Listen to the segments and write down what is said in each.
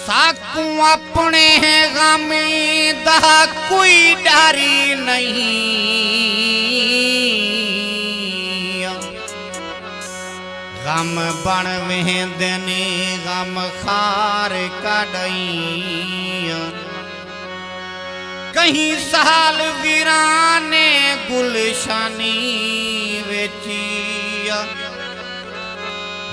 साकू अपने गम दा कोई डरी नहीं। गम बन वेंदने गम खार कढई। कहीं साल वीराने गुलशानी वेची।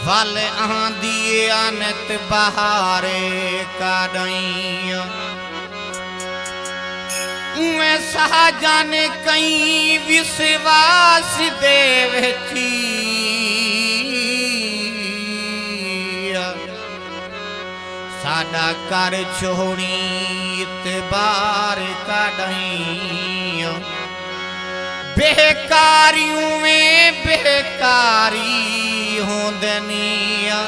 वल आंदी अनत बहारे काडई। उए साजन कई विश्वास दे वेची। साडा कर छोड़ी इतबार काडई। बेकारियों में बेकारी होंदनिया।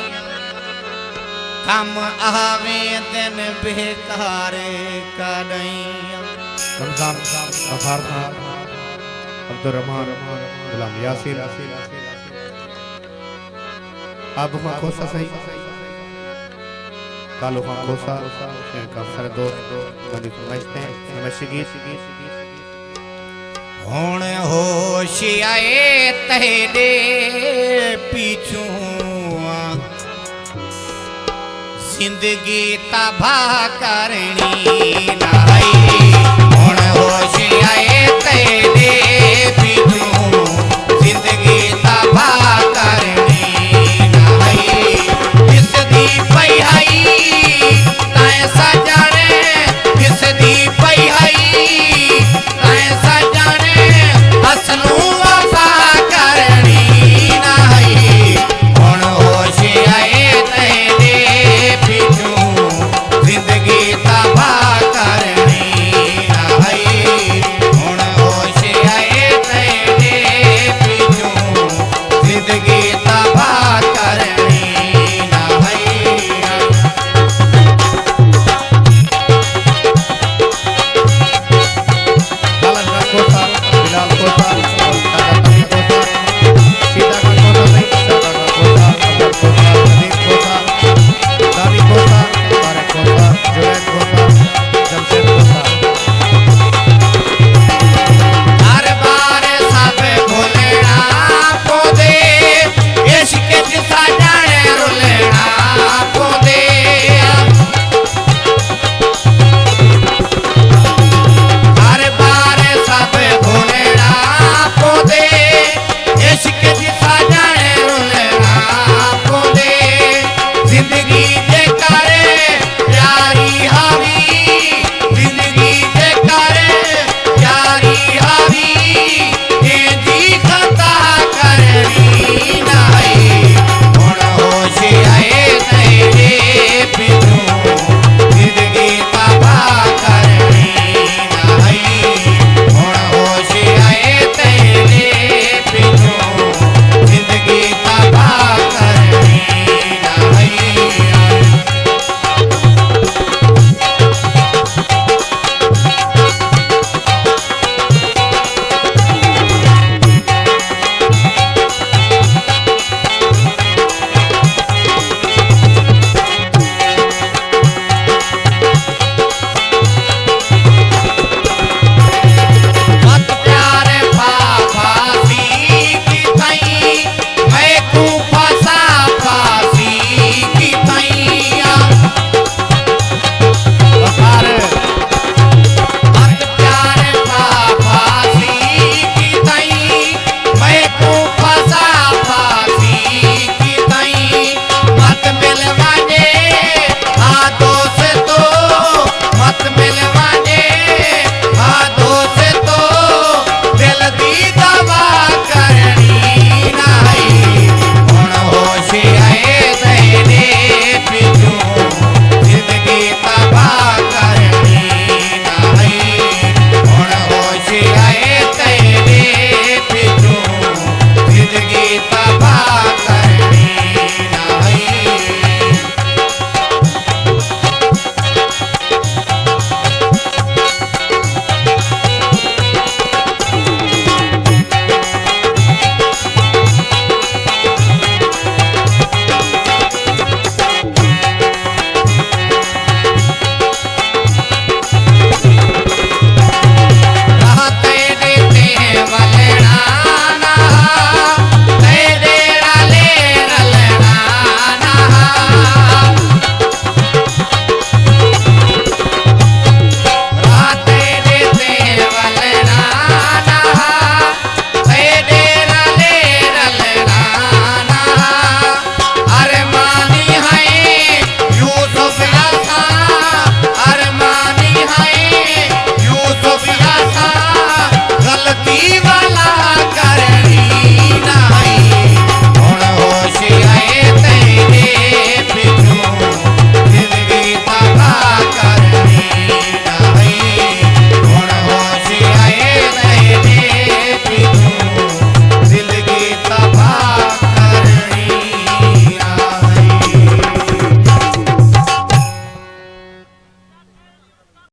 कम आवे दिन बेकारे काडई। रमजान गफार खान अब्दुल रहमान गुलाम यासिर अब खां खोसा सही कालू खां खोसा इनका सर दोस्त बंदी फरमाइशते हैं फरमाइशी हुण होश आए तेरे पीछू। जिंदगी तबाह करनी नहीं।